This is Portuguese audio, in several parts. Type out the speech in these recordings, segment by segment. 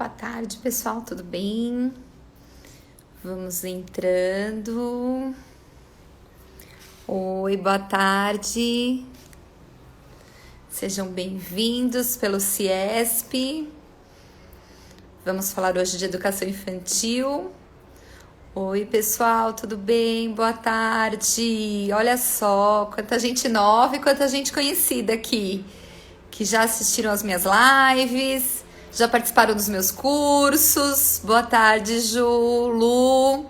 Boa tarde, pessoal, tudo bem? Vamos entrando. Oi, boa tarde. Sejam bem-vindos pelo CIESP. Vamos falar hoje de educação infantil. Oi, pessoal, tudo bem? Boa tarde. Olha só, quanta gente nova e quanta gente conhecida aqui, que já assistiram as minhas lives, já participaram dos meus cursos. Boa tarde, Ju, Lu.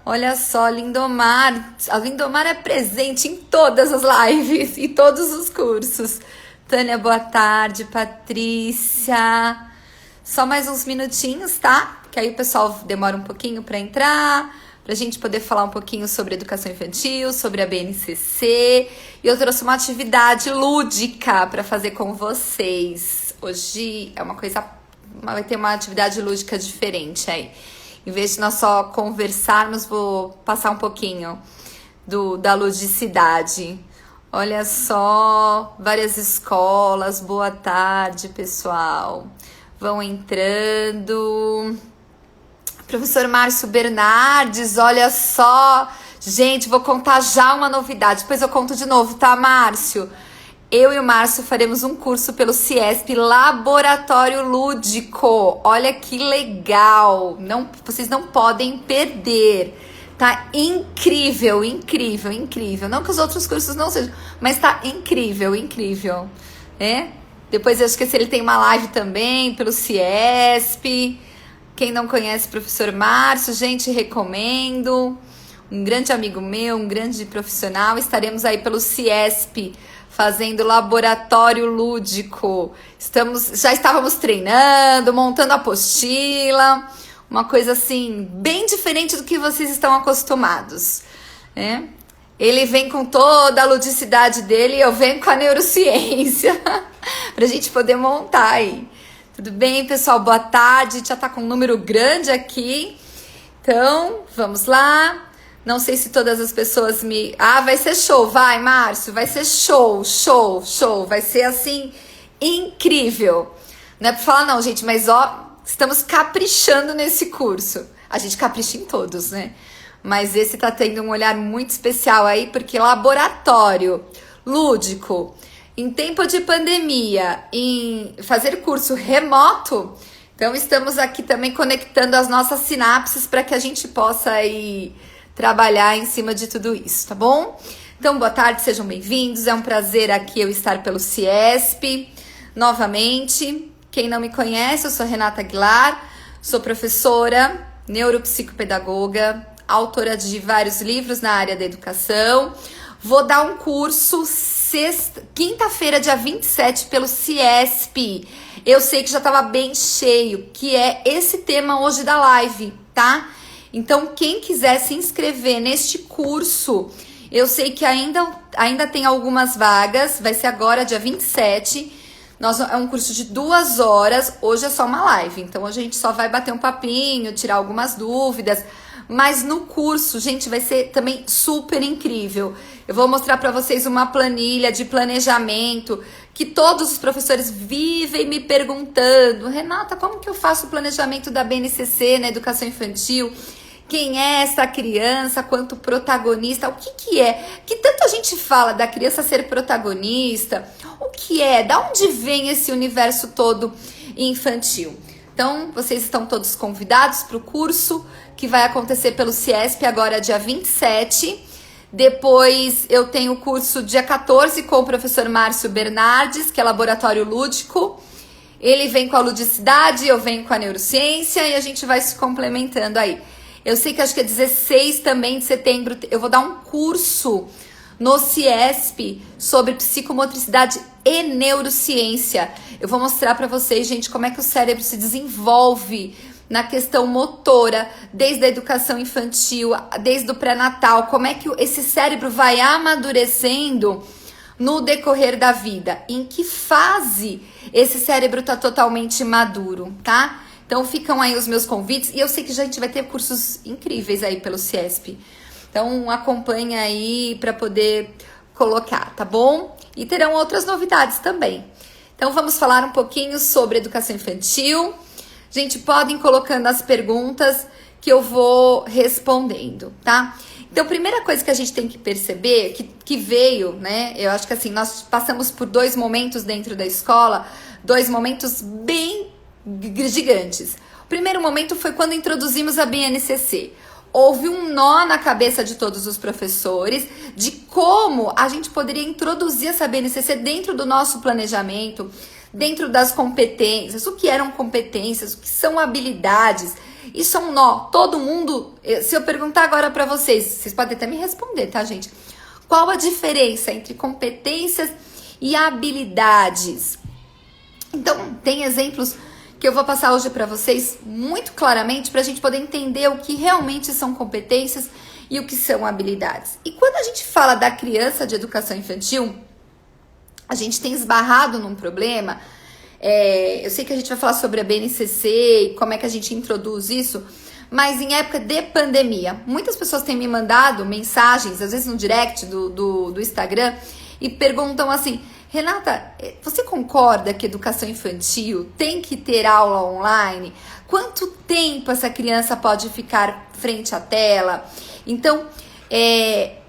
Olha só, Lindomar. A Lindomar é presente em todas as lives e todos os cursos. Tânia, boa tarde. Patrícia. Só mais uns minutinhos, tá? Que aí o pessoal demora um pouquinho para entrar, pra gente poder falar um pouquinho sobre educação infantil, sobre a BNCC. E eu trouxe uma atividade lúdica para fazer com vocês. Hoje é vai ter uma atividade lúdica diferente aí. Em vez de nós só conversarmos, vou passar um pouquinho da ludicidade. Olha só, várias escolas. Boa tarde, pessoal. Vão entrando. Professor Márcio Bernardes, olha só. Gente, vou contar já uma novidade. Depois eu conto de novo, tá, Márcio? Eu e o Márcio faremos um curso pelo CIESP, Laboratório Lúdico. Olha que legal. Vocês não podem perder. Tá incrível, incrível, incrível. Não que os outros cursos não sejam, mas tá incrível, incrível. Depois eu esqueci, ele tem uma live também pelo CIESP. Quem não conhece o professor Márcio, gente, recomendo. Um grande amigo meu, um grande profissional. Estaremos aí pelo CIESP fazendo laboratório lúdico. Já estávamos treinando, montando a apostila. Uma coisa assim, bem diferente do que vocês estão acostumados. Ele vem com toda a ludicidade dele e eu venho com a neurociência. Pra gente poder montar aí. Tudo bem, pessoal? Boa tarde. Já tá com um número grande aqui. Então, vamos lá. Não sei se todas as pessoas me... vai ser show. Vai, Márcio. Vai ser show, show, show. Vai ser, assim, incrível. Não é pra falar não, gente, mas estamos caprichando nesse curso. A gente capricha em todos, né? Mas esse tá tendo um olhar muito especial aí, porque laboratório lúdico, em tempo de pandemia, em fazer curso remoto, então estamos aqui também conectando as nossas sinapses para que a gente possa aí trabalhar em cima de tudo isso, tá bom? Então, boa tarde, sejam bem-vindos. É um prazer aqui eu estar pelo CIESP novamente. Quem não me conhece, eu sou Renata Aguilar, sou professora, neuropsicopedagoga, autora de vários livros na área da educação. Vou dar um curso quinta-feira, dia 27, pelo CIESP. Eu sei que já estava bem cheio, que é esse tema hoje da live, tá? Então, quem quiser se inscrever neste curso, eu sei que ainda tem algumas vagas, vai ser agora, dia 27. É um curso de 2 horas, hoje é só uma live, então a gente só vai bater um papinho, tirar algumas dúvidas. Mas no curso, gente, vai ser também super incrível. Eu vou mostrar para vocês uma planilha de planejamento que todos os professores vivem me perguntando. Renata, como que eu faço o planejamento da BNCC na educação infantil? Quem é essa criança? Quanto protagonista? O que é? Que tanto a gente fala da criança ser protagonista? O que é? Da onde vem esse universo todo infantil? Então, vocês estão todos convidados para o curso que vai acontecer pelo CIESP agora dia 27. Depois eu tenho o curso dia 14 com o professor Márcio Bernardes, que é laboratório lúdico. Ele vem com a ludicidade, eu venho com a neurociência e a gente vai se complementando aí. Eu sei que acho que é 16 também de setembro eu vou dar um curso no CIESP sobre psicomotricidade e neurociência. Eu vou mostrar para vocês, gente, como é que o cérebro se desenvolve na questão motora, desde a educação infantil, desde o pré-natal, como é que esse cérebro vai amadurecendo no decorrer da vida, em que fase esse cérebro está totalmente maduro, tá? Então ficam aí os meus convites, e eu sei que a gente vai ter cursos incríveis aí pelo CIESP. Então acompanha aí para poder colocar, tá bom? E terão outras novidades também. Então vamos falar um pouquinho sobre educação infantil. Gente, podem ir colocando as perguntas que eu vou respondendo, tá? Então, primeira coisa que a gente tem que perceber, que veio, né? Eu acho que assim, nós passamos por 2 momentos dentro da escola, 2 momentos bem gigantes. O primeiro momento foi quando introduzimos a BNCC. Houve um nó na cabeça de todos os professores de como a gente poderia introduzir essa BNCC dentro do nosso planejamento, dentro das competências, o que eram competências, o que são habilidades. Isso é um nó. Todo mundo, se eu perguntar agora para vocês podem até me responder, tá, gente? Qual a diferença entre competências e habilidades? Então, tem exemplos que eu vou passar hoje para vocês muito claramente para a gente poder entender o que realmente são competências e o que são habilidades. E quando a gente fala da criança de educação infantil, a gente tem esbarrado num problema. Eu sei que a gente vai falar sobre a BNCC e como é que a gente introduz isso, mas em época de pandemia, muitas pessoas têm me mandado mensagens, às vezes no direct do Instagram, e perguntam assim: Renata, você concorda que educação infantil tem que ter aula online? Quanto tempo essa criança pode ficar frente à tela? Então,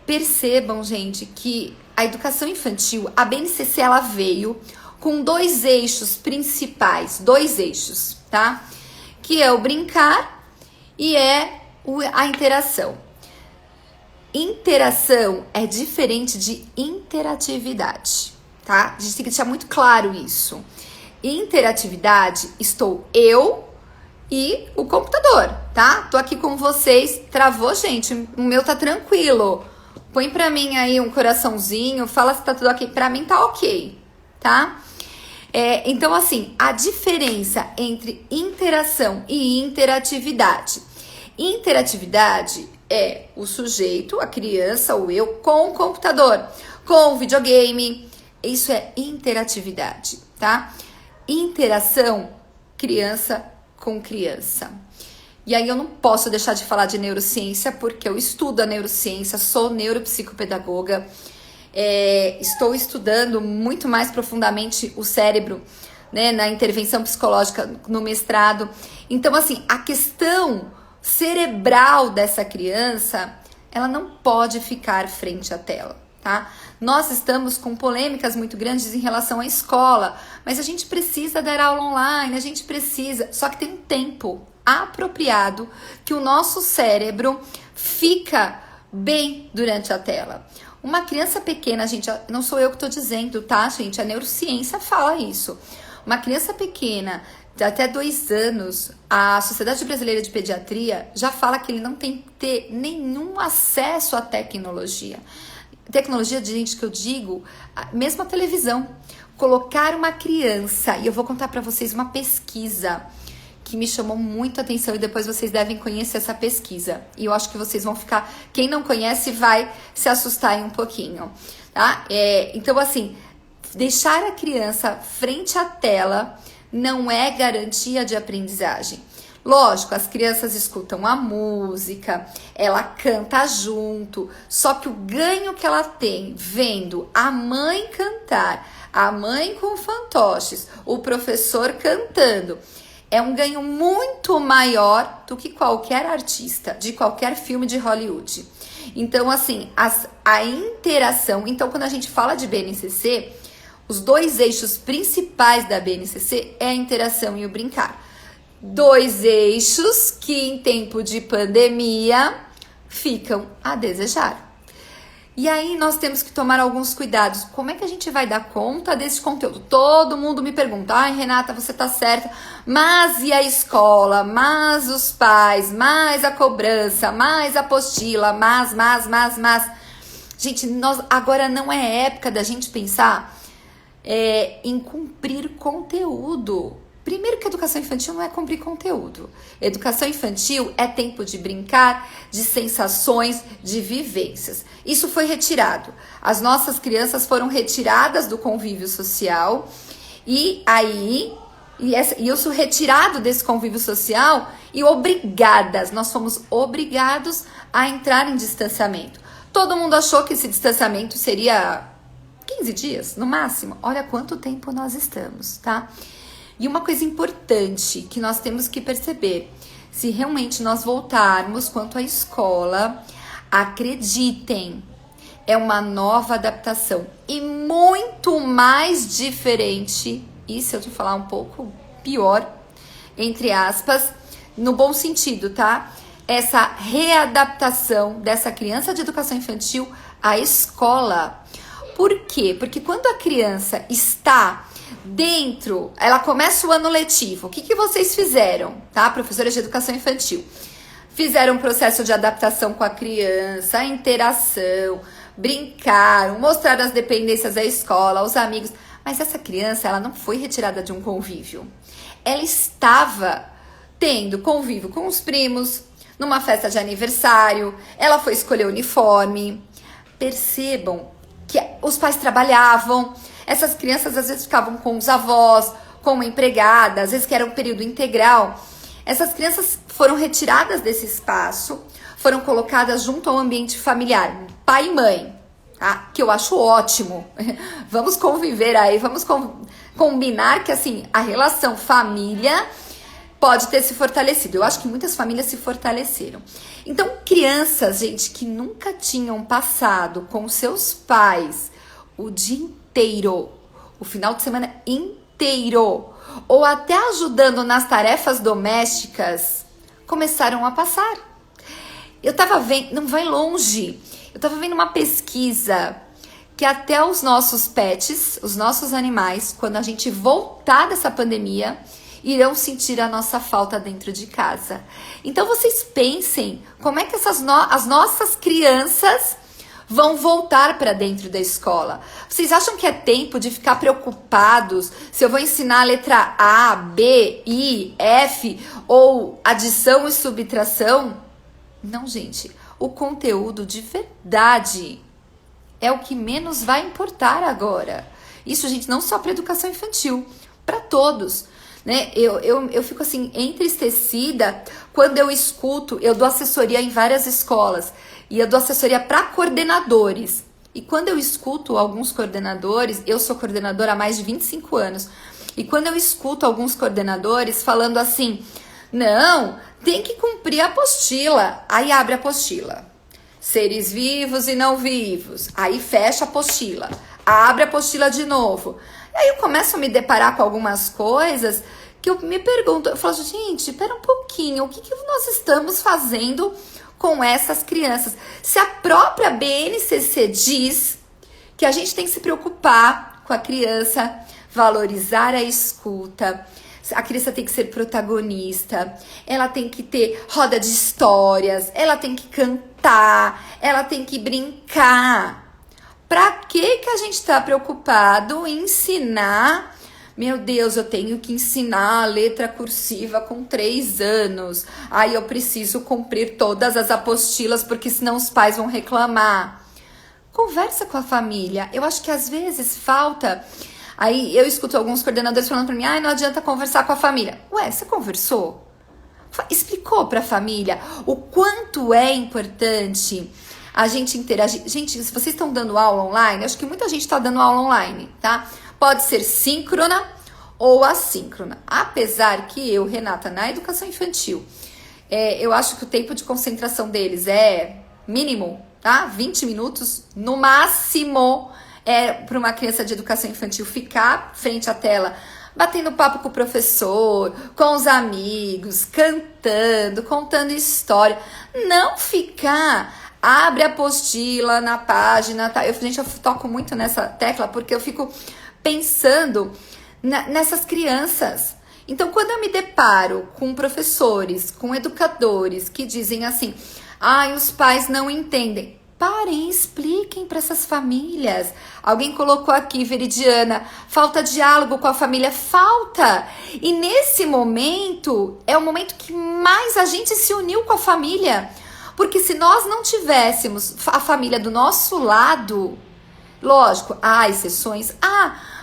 percebam, gente, que a educação infantil, a BNCC, ela veio com 2 eixos principais, 2 eixos, tá? Que é o brincar e a interação. Interação é diferente de interatividade, tá? A gente tem que deixar muito claro isso. Interatividade, estou eu e o computador, tá? Tô aqui com vocês. Travou, gente? O meu tá tranquilo. Põe pra mim aí um coraçãozinho, fala se tá tudo ok. Pra mim tá ok, tá? Então, assim, a diferença entre interação e interatividade. Interatividade é o sujeito, a criança ou eu, com o computador, com o videogame. Isso é interatividade, tá? Interação, criança com criança. E aí eu não posso deixar de falar de neurociência, porque eu estudo a neurociência, sou neuropsicopedagoga, estou estudando muito mais profundamente o cérebro, né, na intervenção psicológica no mestrado. Então, assim, a questão cerebral dessa criança, ela não pode ficar frente à tela, tá? Nós estamos com polêmicas muito grandes em relação à escola, mas a gente precisa dar aula online, a gente precisa, só que tem um tempo apropriado que o nosso cérebro fica bem durante a tela. Uma criança pequena, gente, não sou eu que estou dizendo, tá, gente? A neurociência fala isso. Uma criança pequena, de até 2 anos, a Sociedade Brasileira de Pediatria já fala que ele não tem que ter nenhum acesso à tecnologia. Tecnologia, gente, que eu digo, mesmo a televisão. Colocar uma criança, e eu vou contar para vocês uma pesquisa que me chamou muito a atenção e depois vocês devem conhecer essa pesquisa. E eu acho que vocês vão ficar... Quem não conhece vai se assustar aí um pouquinho, tá? Então, assim, deixar a criança frente à tela não é garantia de aprendizagem. Lógico, as crianças escutam a música, ela canta junto, só que o ganho que ela tem vendo a mãe cantar, a mãe com fantoches, o professor cantando, é um ganho muito maior do que qualquer artista, de qualquer filme de Hollywood. Então, assim, a interação... Então, quando a gente fala de BNCC, os 2 eixos principais da BNCC é a interação e o brincar. 2 eixos que, em tempo de pandemia, ficam a desejar. E aí nós temos que tomar alguns cuidados. Como é que a gente vai dar conta desse conteúdo? Todo mundo me pergunta: ai, Renata, você tá certa, mas e a escola? Mas os pais? Mais a cobrança? Mais a apostila? Mas. Gente, agora não é época da gente pensar em cumprir conteúdo. Primeiro que educação infantil não é cumprir conteúdo. Educação infantil é tempo de brincar, de sensações, de vivências. Isso foi retirado. As nossas crianças foram retiradas do convívio social e eu sou retirado desse convívio social e nós fomos obrigados a entrar em distanciamento. Todo mundo achou que esse distanciamento seria 15 dias, no máximo. Olha quanto tempo nós estamos, tá? E uma coisa importante que nós temos que perceber, se realmente nós voltarmos quanto à escola, acreditem, é uma nova adaptação e muito mais diferente, e se eu te falar um pouco pior, entre aspas, no bom sentido, tá? Essa readaptação dessa criança de educação infantil à escola. Por quê? Porque quando a criança está dentro, ela começa o ano letivo, o que vocês fizeram, tá? Professoras de educação infantil. Fizeram um processo de adaptação com a criança, a interação, brincaram, mostraram as dependências da escola, os amigos. Mas essa criança, ela não foi retirada de um convívio. Ela estava tendo convívio com os primos, numa festa de aniversário, ela foi escolher o uniforme. Percebam que os pais trabalhavam, essas crianças às vezes ficavam com os avós, com uma empregada, às vezes que era um período integral. Essas crianças foram retiradas desse espaço, foram colocadas junto ao ambiente familiar, pai e mãe, tá? Que eu acho ótimo. Vamos conviver aí, vamos combinar que assim, a relação família pode ter se fortalecido. Eu acho que muitas famílias se fortaleceram. Então, crianças, gente, que nunca tinham passado com seus pais o dia inteiro, o final de semana inteiro, ou até ajudando nas tarefas domésticas, começaram a passar. Eu tava vendo, não vai longe, eu tava vendo uma pesquisa que até os nossos pets, os nossos animais, quando a gente voltar dessa pandemia, irão sentir a nossa falta dentro de casa. Então vocês pensem como é que as nossas crianças vão voltar para dentro da escola. Vocês acham que é tempo de ficar preocupados se eu vou ensinar a letra A, B, I, F ou adição e subtração? Não, gente. O conteúdo de verdade é o que menos vai importar agora. Isso, gente, não só para educação infantil, para todos. Né? Eu fico assim entristecida quando eu escuto, eu dou assessoria em várias escolas e eu dou assessoria para coordenadores. E quando eu escuto alguns coordenadores, eu sou coordenadora há mais de 25 anos, e quando eu escuto alguns coordenadores falando assim, não, tem que cumprir a apostila, aí abre a apostila, seres vivos e não vivos, aí fecha a apostila, abre a apostila de novo. Aí eu começo a me deparar com algumas coisas que eu me pergunto, eu falo, gente, espera um pouquinho, o que nós estamos fazendo com essas crianças? Se a própria BNCC diz que a gente tem que se preocupar com a criança, valorizar a escuta, a criança tem que ser protagonista, ela tem que ter roda de histórias, ela tem que cantar, ela tem que brincar. Pra que a gente tá preocupado em ensinar? Meu Deus, eu tenho que ensinar a letra cursiva com 3 anos. Aí eu preciso cumprir todas as apostilas, porque senão os pais vão reclamar. Conversa com a família. Eu acho que às vezes falta... Aí eu escuto alguns coordenadores falando pra mim, não adianta conversar com a família. Ué, você conversou? Explicou pra família o quanto é importante a gente interagir. Gente, se vocês estão dando aula online, acho que muita gente está dando aula online, tá? Pode ser síncrona ou assíncrona. Apesar que eu, Renata, na educação infantil, eu acho que o tempo de concentração deles é mínimo, tá? 20 minutos, no máximo, para uma criança de educação infantil ficar frente à tela, batendo papo com o professor, com os amigos, cantando, contando história. Não ficar... Abre a apostila na página, tá? Gente, eu toco muito nessa tecla porque eu fico pensando nessas crianças. Então, quando eu me deparo com professores, com educadores que dizem assim, os pais não entendem. Parem, expliquem para essas famílias. Alguém colocou aqui, Veridiana, falta diálogo com a família. Falta! E nesse momento, é o momento que mais a gente se uniu com a família. Porque se nós não tivéssemos a família do nosso lado, lógico, há exceções,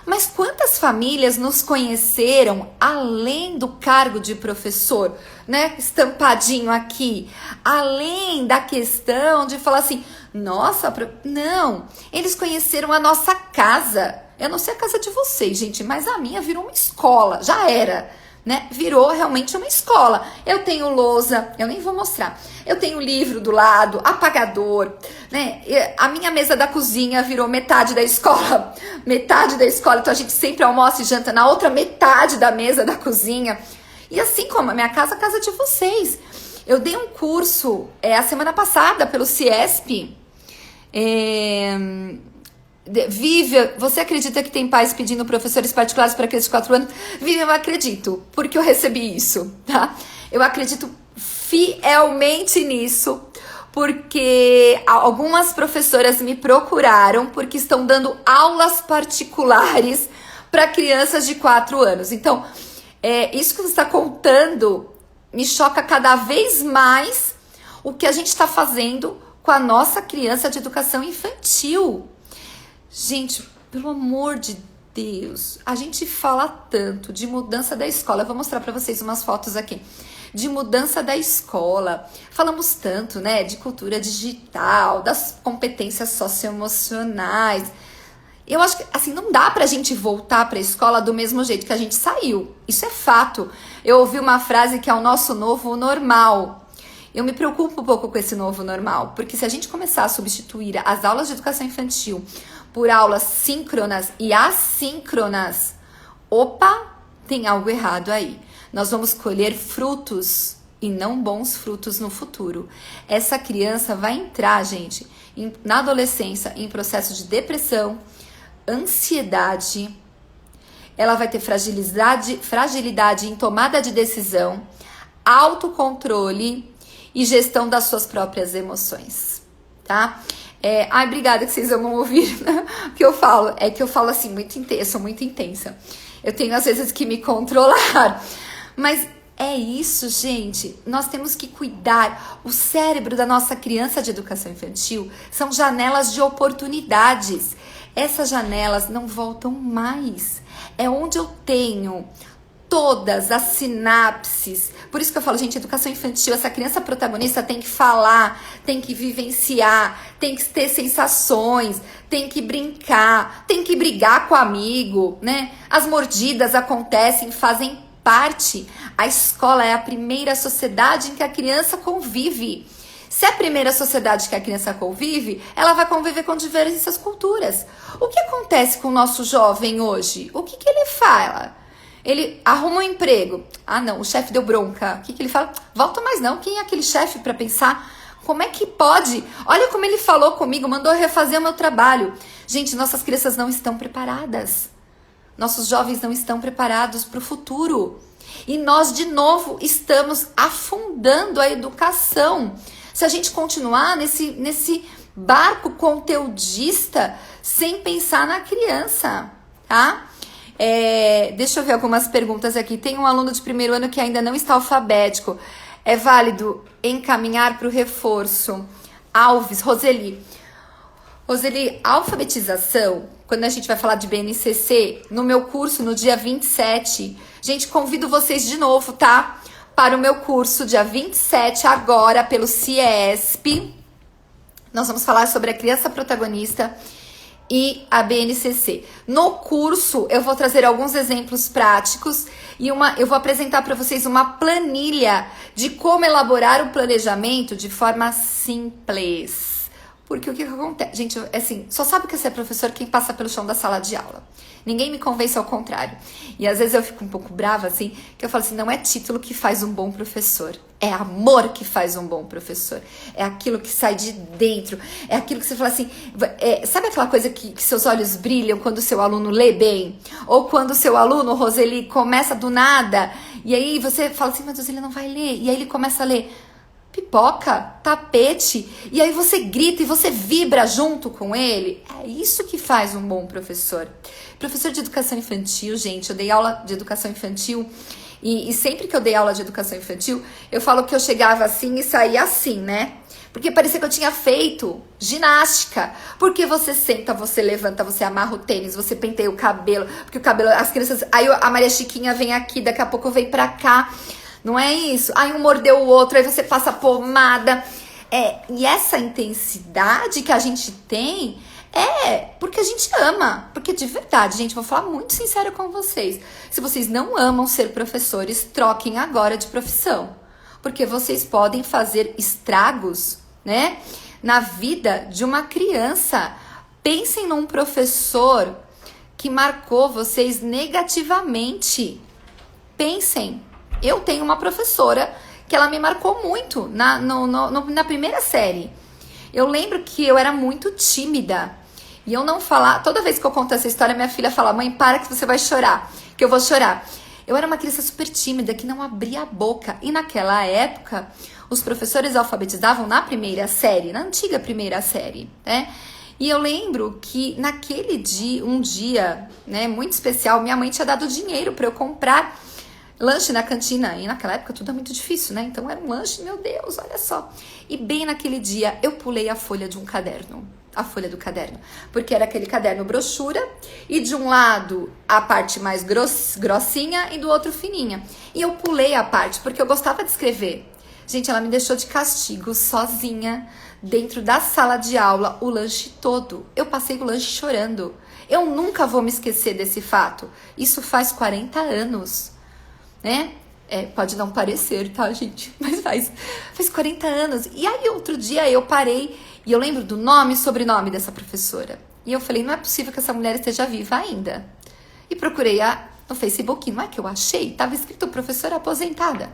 mas quantas famílias nos conheceram além do cargo de professor, né? Estampadinho aqui, além da questão de falar assim, nossa, não, eles conheceram a nossa casa, Eu não sei a casa de vocês, gente, mas a minha virou uma escola, já era, né? Virou realmente uma escola. Eu tenho lousa, eu nem vou mostrar. Eu tenho livro do lado, apagador, né? A minha mesa da cozinha virou metade da escola. Metade da escola, então a gente sempre almoça e janta na outra metade da mesa da cozinha. E assim como a minha casa, a casa de vocês. Eu dei um curso a semana passada pelo CIESP. Vivian, você acredita que tem pais pedindo professores particulares para crianças de 4 anos? Vivian, eu acredito, porque eu recebi isso, tá? Eu acredito fielmente nisso, porque algumas professoras me procuraram porque estão dando aulas particulares para crianças de 4 anos. Então, isso que você está contando me choca cada vez mais o que a gente está fazendo com a nossa criança de educação infantil. Gente, pelo amor de Deus, a gente fala tanto de mudança da escola. Eu vou mostrar para vocês umas fotos aqui. De mudança da escola. Falamos tanto, né, de cultura digital, das competências socioemocionais. Eu acho que, assim, não dá pra gente voltar pra escola do mesmo jeito que a gente saiu. Isso é fato. Eu ouvi uma frase que é o nosso novo normal. Eu me preocupo um pouco com esse novo normal, porque se a gente começar a substituir as aulas de educação infantil por aulas síncronas e assíncronas, opa, tem algo errado aí. Nós vamos colher frutos e não bons frutos no futuro. Essa criança vai entrar, gente, na adolescência em processo de depressão, ansiedade, ela vai ter fragilidade em tomada de decisão, autocontrole e gestão das suas próprias emoções, tá? Obrigada que vocês vão ouvir, né? O que eu falo é que eu falo assim, eu sou muito intensa. Eu tenho às vezes que me controlar, mas é isso, gente. Nós temos que cuidar. O cérebro da nossa criança de educação infantil são janelas de oportunidades. Essas janelas não voltam mais. É onde eu tenho todas as sinapses. Por isso que eu falo, gente, educação infantil, essa criança protagonista tem que falar, tem que vivenciar, tem que ter sensações, tem que brincar, tem que brigar com o amigo, né? As mordidas acontecem, fazem parte. A escola é a primeira sociedade em que a criança convive. Se é a primeira sociedade que a criança convive, ela vai conviver com diversas culturas. O que acontece com o nosso jovem hoje? O que ele fala? Ele arruma um emprego. Ah, não, o chefe deu bronca. O que ele fala? Volta mais não. Quem é aquele chefe para pensar? Como é que pode? Olha como ele falou comigo, mandou eu refazer o meu trabalho. Gente, nossas crianças não estão preparadas. Nossos jovens não estão preparados para o futuro. E nós, de novo, estamos afundando a educação. Se a gente continuar nesse barco conteudista sem pensar na criança, tá? Deixa eu ver algumas perguntas aqui. Tem um aluno de primeiro ano que ainda não está alfabético. É válido encaminhar para o reforço? Alves, Roseli, a alfabetização, quando a gente vai falar de BNCC, no meu curso, no dia 27, gente, convido vocês de novo, tá? Para o meu curso, dia 27, agora, pelo CIESP. Nós vamos falar sobre a criança protagonista e a BNCC. No curso, eu vou trazer alguns exemplos práticos e eu vou apresentar para vocês uma planilha de como elaborar o planejamento de forma simples. Porque o que acontece? Gente, assim, só sabe que você é professor quem passa pelo chão da sala de aula. Ninguém me convence ao contrário. E às vezes eu fico um pouco brava, assim, que eu falo assim, não é título que faz um bom professor. É amor que faz um bom professor. É aquilo que sai de dentro. É aquilo que você fala assim... sabe aquela coisa que seus olhos brilham quando o seu aluno lê bem? Ou quando o seu aluno, Roseli, começa do nada. E aí você fala assim, meu Deus, ele não vai ler. E aí ele começa a ler pipoca, tapete. E aí você grita e você vibra junto com ele. É isso que faz um bom professor. Professor de educação infantil, gente, eu dei aula de educação infantil... E sempre que eu dei aula de educação infantil, eu falo que eu chegava assim e saía assim, né? Porque parecia que eu tinha feito ginástica. Porque você senta, você levanta, você amarra o tênis, você penteia o cabelo. Porque o cabelo, as crianças... Aí a Maria Chiquinha vem aqui, daqui a pouco vem pra cá. Não é isso? Aí um mordeu o outro, aí você passa pomada. E essa intensidade que a gente tem Porque a gente ama. Porque de verdade, gente, vou falar muito sincero com vocês. Se vocês não amam ser professores, troquem agora de profissão. Porque vocês podem fazer estragos, né, na vida de uma criança. Pensem num professor que marcou vocês negativamente. Pensem. Eu tenho uma professora que ela me marcou muito na primeira série. Eu lembro que eu era muito tímida. E eu não falava... Toda vez que eu conto essa história, minha filha fala: mãe, para que você vai chorar. Que eu vou chorar. Eu era uma criança super tímida, que não abria a boca. E naquela época, os professores alfabetizavam na primeira série. Na antiga primeira série, né? E eu lembro que naquele dia, um dia, né, muito especial, minha mãe tinha dado dinheiro para eu comprar lanche na cantina. E naquela época tudo é muito difícil, né? Então era um lanche, meu Deus, olha só. E bem naquele dia eu pulei a folha de um caderno. A folha do caderno. Porque era aquele caderno brochura. E de um lado a parte mais grossinha e do outro fininha. E eu pulei a parte porque eu gostava de escrever. Gente, ela me deixou de castigo sozinha dentro da sala de aula o lanche todo. Eu passei o lanche chorando. Eu nunca vou me esquecer desse fato. Isso faz 40 anos. Né? Pode não parecer, tá, gente? Mas faz 40 anos. E aí, outro dia, eu parei e eu lembro do nome e sobrenome dessa professora. E eu falei: não é possível que essa mulher esteja viva ainda. E procurei no Facebook. Não é que eu achei? Tava escrito professora aposentada.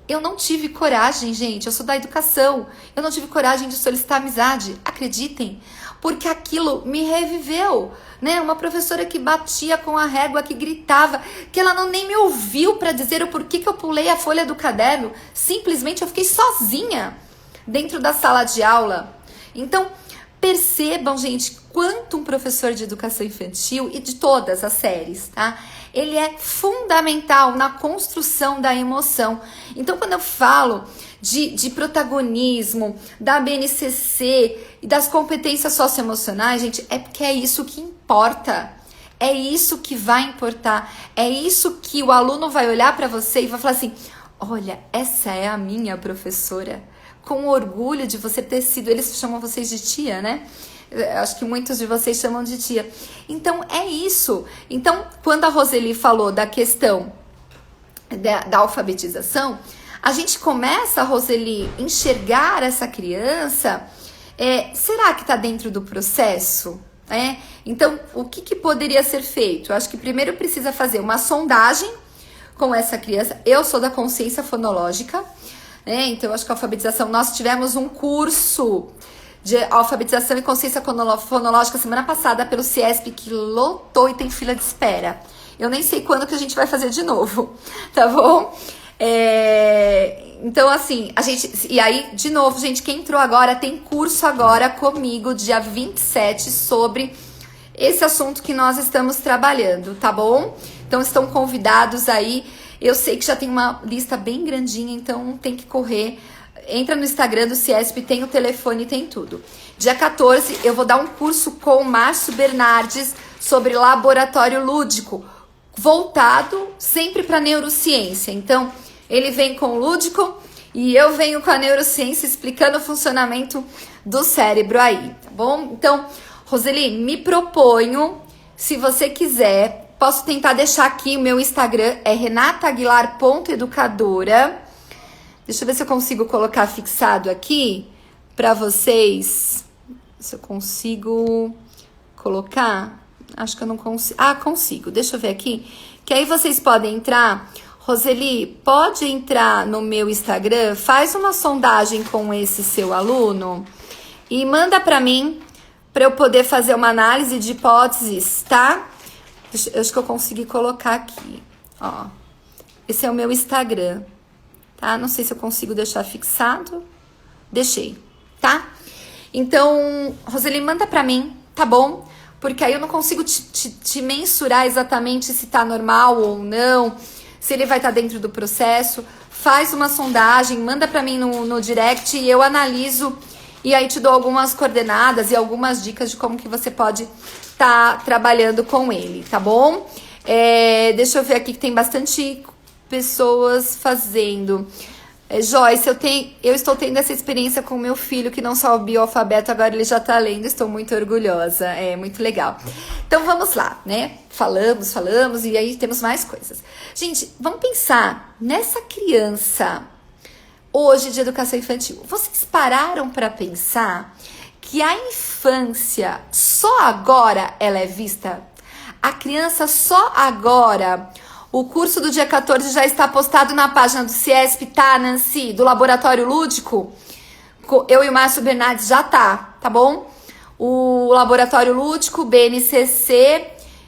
Eu não tive coragem, gente. Eu sou da educação. Eu não tive coragem de solicitar amizade. Acreditem. Porque aquilo me reviveu, né? Uma professora que batia com a régua, que gritava, que ela nem me ouviu para dizer o porquê que eu pulei a folha do caderno. Simplesmente eu fiquei sozinha dentro da sala de aula. Então, percebam, gente, quanto um professor de educação infantil e de todas as séries, tá? Ele é fundamental na construção da emoção. Então, quando eu falo de protagonismo, da BNCC e das competências socioemocionais, gente, é porque é isso que importa. É isso que vai importar. É isso que o aluno vai olhar para você e vai falar assim: olha, essa é a minha professora. Com orgulho de você ter sido... Eles chamam vocês de tia, né? Acho que muitos de vocês chamam de tia. Então, é isso. Então, quando a Roseli falou da questão da alfabetização, a gente começa, Roseli, enxergar essa criança. Será que está dentro do processo? Então, o que poderia ser feito? Eu acho que primeiro precisa fazer uma sondagem com essa criança. Eu sou da consciência fonológica, né? Então, eu acho que a alfabetização... Nós tivemos um curso de alfabetização e consciência fonológica semana passada pelo CIESP, que lotou e tem fila de espera. Eu nem sei quando que a gente vai fazer de novo, tá bom? Então, assim, a gente... E aí, de novo, gente, quem entrou agora, tem curso agora comigo, dia 27, sobre esse assunto que nós estamos trabalhando, tá bom? Então, estão convidados aí. Eu sei que já tem uma lista bem grandinha, então tem que correr. Entra no Instagram do CIESP, tem o telefone, tem tudo. Dia 14, eu vou dar um curso com o Márcio Bernardes sobre laboratório lúdico, voltado sempre para neurociência. Então, ele vem com o lúdico e eu venho com a neurociência explicando o funcionamento do cérebro aí, tá bom? Então, Roseli, me proponho, se você quiser, posso tentar deixar aqui o meu Instagram, é renataaguilar.educadora. Deixa eu ver se eu consigo colocar fixado aqui para vocês. Se eu consigo colocar. Acho que eu não consigo. Ah, consigo. Deixa eu ver aqui. Que aí vocês podem entrar. Roseli, pode entrar no meu Instagram, faz uma sondagem com esse seu aluno e manda para mim, para eu poder fazer uma análise de hipóteses, tá? Acho que eu consegui colocar aqui. Ó. Esse é o meu Instagram. Tá? Não sei se eu consigo deixar fixado. Deixei, tá? Então, Roseli, manda pra mim, tá bom? Porque aí eu não consigo te mensurar exatamente se tá normal ou não, se ele vai estar dentro do processo. Faz uma sondagem, manda pra mim no direct e eu analiso e aí te dou algumas coordenadas e algumas dicas de como que você pode estar trabalhando com ele, tá bom? Deixa eu ver aqui que tem bastante pessoas fazendo. Joyce, eu estou tendo essa experiência com meu filho que não sabia o alfabeto, agora ele já tá lendo, estou muito orgulhosa, é muito legal. Então vamos lá, né? Falamos e aí temos mais coisas. Gente, vamos pensar nessa criança hoje de educação infantil. Vocês pararam para pensar que a infância só agora ela é vista? A criança só agora... O curso do dia 14 já está postado na página do CIESP, tá, Nancy? Do Laboratório Lúdico. Eu e o Márcio Bernardes já tá bom? O Laboratório Lúdico, BNCC.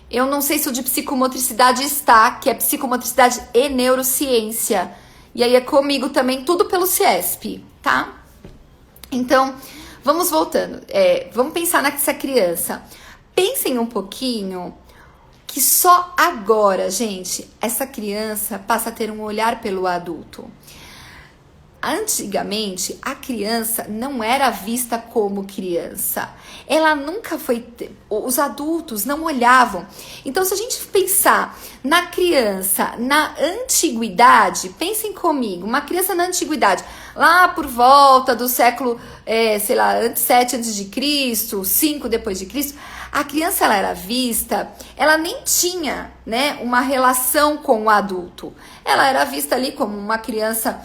Eu não sei se o de psicomotricidade está, que é psicomotricidade e neurociência. E aí é comigo também, tudo pelo CIESP, tá? Então, vamos voltando. Vamos pensar nessa criança. Pensem um pouquinho... que só agora, gente, essa criança passa a ter um olhar pelo adulto. Antigamente, a criança não era vista como criança. Ela nunca foi... Os adultos não olhavam. Então, se a gente pensar na criança na antiguidade, pensem comigo, uma criança na antiguidade, lá por volta do século, 7 a.C., 5 depois de Cristo, a criança ela era vista, ela nem tinha, né, uma relação com o adulto. Ela era vista ali como uma criança,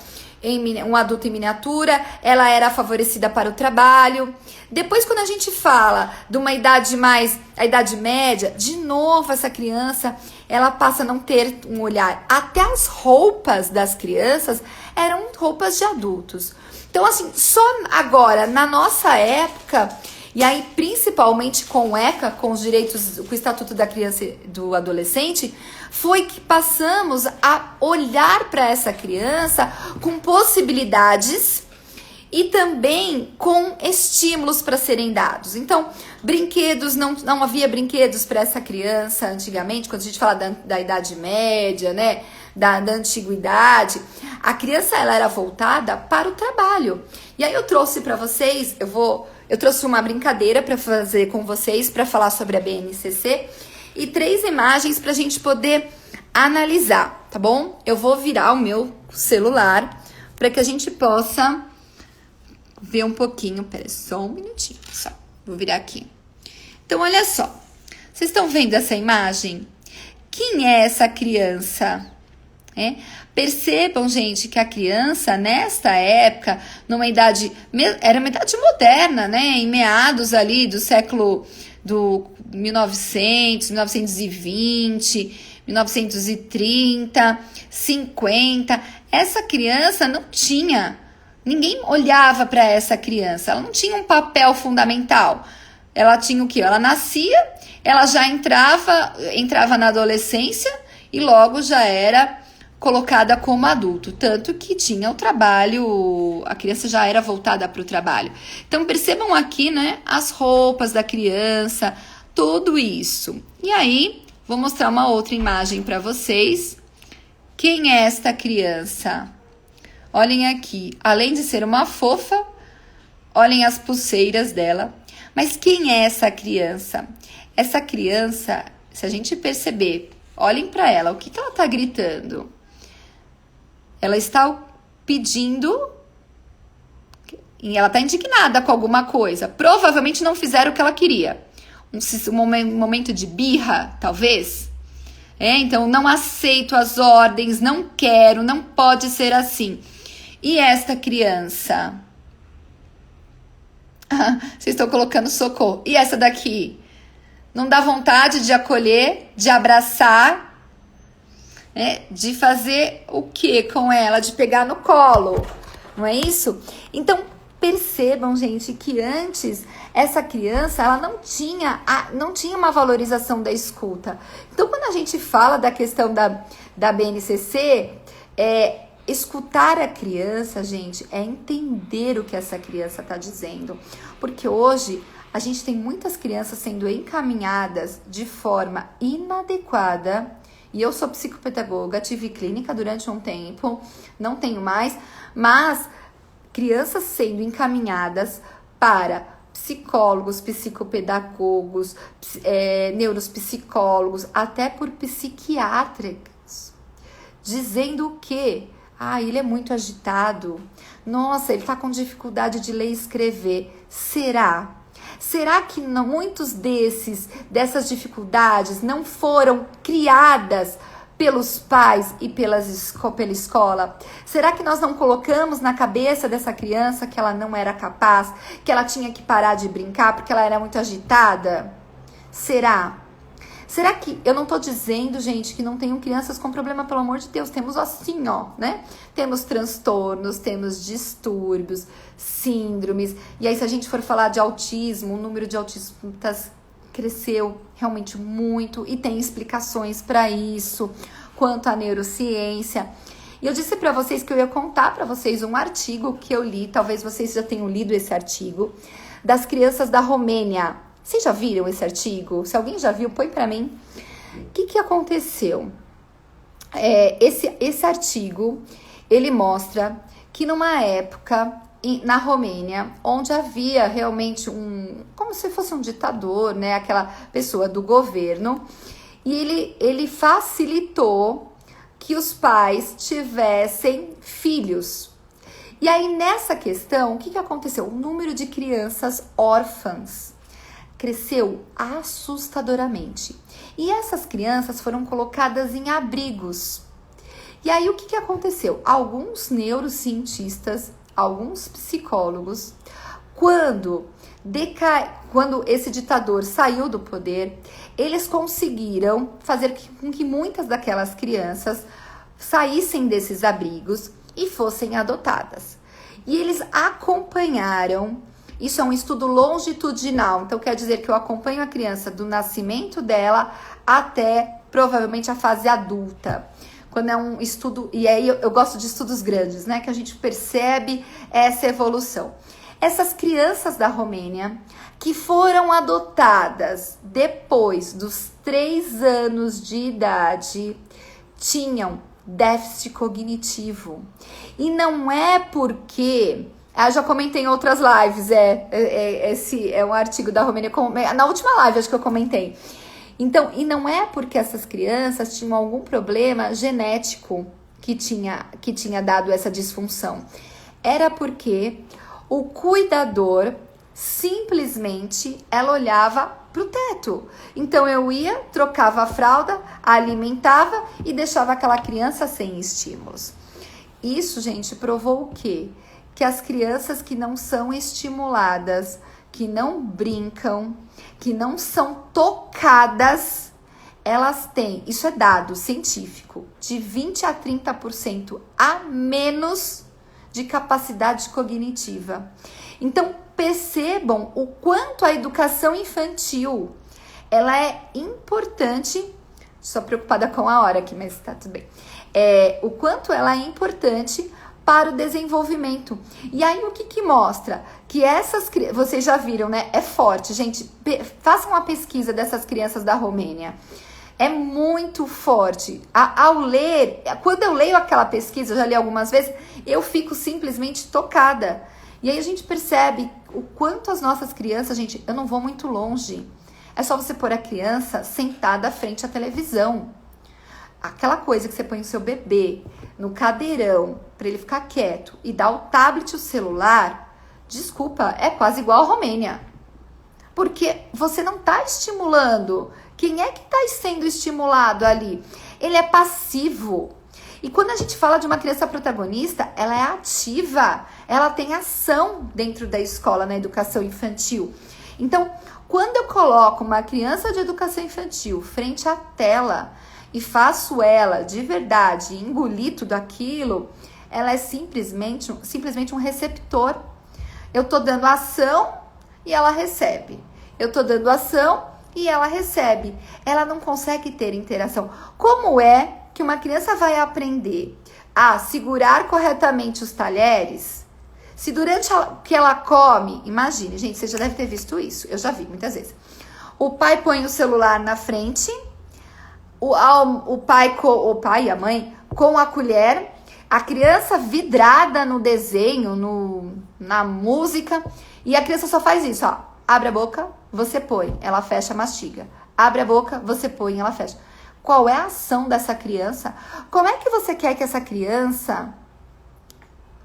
um adulto em miniatura, ela era favorecida para o trabalho. Depois, quando a gente fala de uma idade mais, a idade média, de novo essa criança, ela passa a não ter um olhar. Até as roupas das crianças eram roupas de adultos. Então, assim, só agora, na nossa época... E aí, principalmente com o ECA, com os direitos, com o Estatuto da Criança e do Adolescente, foi que passamos a olhar para essa criança com possibilidades e também com estímulos para serem dados. Então, brinquedos, não havia brinquedos para essa criança antigamente, quando a gente fala da Idade Média, né, da antiguidade, a criança ela era voltada para o trabalho. E aí eu trouxe para vocês, eu trouxe uma brincadeira para fazer com vocês, para falar sobre a BNCC, e 3 imagens para a gente poder analisar, tá bom? Eu vou virar o meu celular para que a gente possa ver um pouquinho. Pera só um minutinho, só. Vou virar aqui. Então, olha só. Vocês estão vendo essa imagem? Quem é essa criança? Percebam, gente, que a criança, nesta época, era uma idade moderna, né? Em meados ali do século do 1900, 1920, 1930, 50. Essa criança não tinha, ninguém olhava para essa criança, ela não tinha um papel fundamental. Ela tinha o quê? Ela nascia, ela já entrava na adolescência e logo já era colocada como adulto, tanto que tinha o trabalho, a criança já era voltada para o trabalho. Então percebam aqui, né, as roupas da criança, tudo isso. E aí, vou mostrar uma outra imagem para vocês. Quem é esta criança? Olhem aqui, além de ser uma fofa, olhem as pulseiras dela. Mas quem é essa criança? Essa criança, se a gente perceber, olhem para ela, o que ela está gritando? Ela está pedindo e ela está indignada com alguma coisa. Provavelmente não fizeram o que ela queria. Um momento de birra, talvez. Então, não aceito as ordens, não quero, não pode ser assim. E esta criança? Vocês estão colocando socorro. E essa daqui? Não dá vontade de acolher, de abraçar, de fazer o que com ela? De pegar no colo, não é isso? Então, percebam, gente, que antes essa criança, ela não tinha uma valorização da escuta. Então, quando a gente fala da questão da BNCC, escutar a criança, gente, é entender o que essa criança está dizendo. Porque hoje a gente tem muitas crianças sendo encaminhadas de forma inadequada. E eu sou psicopedagoga, tive clínica durante um tempo, não tenho mais, mas crianças sendo encaminhadas para psicólogos, psicopedagogos, neuropsicólogos, até por psiquiátricos, dizendo que Ah, ele é muito agitado. Nossa, ele tá com dificuldade de ler e escrever. Será? Será que muitos dessas dificuldades não foram criadas pelos pais e pela escola? Será que nós não colocamos na cabeça dessa criança que ela não era capaz, que ela tinha que parar de brincar porque ela era muito agitada? Será? Será que, eu não tô dizendo, gente, que não tenham crianças com problema, pelo amor de Deus, temos assim, ó, né? Temos transtornos, temos distúrbios, síndromes, e aí se a gente for falar de autismo, o número de autistas cresceu realmente muito e tem explicações para isso, quanto à neurociência. E eu disse para vocês que eu ia contar para vocês um artigo que eu li, talvez vocês já tenham lido esse artigo, das crianças da Romênia. Vocês já viram esse artigo? Se alguém já viu, põe para mim. O que aconteceu? Esse artigo, ele mostra que numa época na Romênia, onde havia realmente como se fosse um ditador, né? Aquela pessoa do governo, e ele facilitou que os pais tivessem filhos. E aí, nessa questão, o que aconteceu? O número de crianças órfãs cresceu assustadoramente. E essas crianças foram colocadas em abrigos. E aí, o que aconteceu? Alguns neurocientistas, alguns psicólogos, quando esse ditador saiu do poder, eles conseguiram fazer com que muitas daquelas crianças saíssem desses abrigos e fossem adotadas. E eles acompanharam. Isso é um estudo longitudinal, então quer dizer que eu acompanho a criança do nascimento dela até provavelmente a fase adulta. Quando é um estudo, e aí eu gosto de estudos grandes, né? Que a gente percebe essa evolução. Essas crianças da Romênia que foram adotadas depois dos 3 anos de idade tinham déficit cognitivo. E não é porque... já comentei em outras lives, esse é um artigo da Romênia, na última live acho que eu comentei. Então, e não é porque essas crianças tinham algum problema genético que tinha dado essa disfunção. Era porque o cuidador, simplesmente, ela olhava pro teto. Então, eu ia, trocava a fralda, alimentava e deixava aquela criança sem estímulos. Isso, gente, provou o quê? Que as crianças que não são estimuladas, que não brincam, que não são tocadas, elas têm, isso é dado científico, de 20 a 30% a menos de capacidade cognitiva. Então, percebam o quanto a educação infantil, ela é importante, estou preocupada com a hora aqui, mas tá tudo bem. O quanto ela é importante para o desenvolvimento. E aí, o que mostra? Que essas crianças, vocês já viram, né? É forte, gente. Façam uma pesquisa dessas crianças da Romênia. É muito forte. Ao ler, quando eu leio aquela pesquisa, eu já li algumas vezes, eu fico simplesmente tocada. E aí a gente percebe o quanto as nossas crianças, gente, eu não vou muito longe. É só você pôr a criança sentada frente à televisão. Aquela coisa que você põe o seu bebê no cadeirão para ele ficar quieto e dá o tablet, o celular, desculpa, é quase igual a Romênia. Porque você não está estimulando. Quem é que está sendo estimulado ali? Ele é passivo. E quando a gente fala de uma criança protagonista, ela é ativa. Ela tem ação dentro da escola, na educação infantil. Então, quando eu coloco uma criança de educação infantil frente à tela e faço ela, de verdade, engolir tudo aquilo, ela é simplesmente um receptor. Eu tô dando ação e ela recebe. Eu tô dando ação e ela recebe. Ela não consegue ter interação. Como é que uma criança vai aprender a segurar corretamente os talheres se durante que ela come, imagine, gente, você já deve ter visto isso, eu já vi muitas vezes. O pai põe o celular na frente, o pai e a mãe com a colher, a criança vidrada no desenho, na música, e a criança só faz isso, ó. Abre a boca, você põe, ela fecha, mastiga. Abre a boca, você põe, ela fecha. Qual é a ação dessa criança? Como é que você quer que essa criança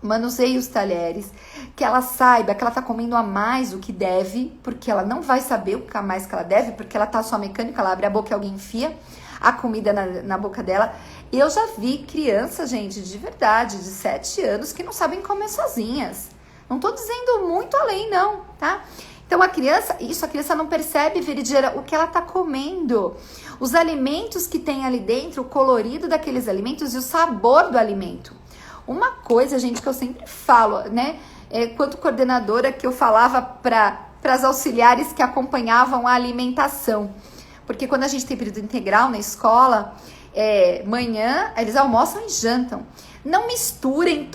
manuseie os talheres, que ela saiba que ela tá comendo a mais do que deve, porque ela não vai saber o que a mais que ela deve, porque ela tá só mecânica, ela abre a boca e alguém enfia a comida na boca dela. Eu já vi crianças, gente, de verdade, de 7 anos, que não sabem comer sozinhas. Não tô dizendo muito além, não, tá? Então a criança não percebe, Veridiana, o que ela tá comendo. Os alimentos que tem ali dentro, o colorido daqueles alimentos e o sabor do alimento. Uma coisa, gente, que eu sempre falo, né? Quanto coordenadora, que eu falava para as auxiliares que acompanhavam a alimentação. Porque quando a gente tem período integral na escola, manhã, eles almoçam e jantam. Não misturem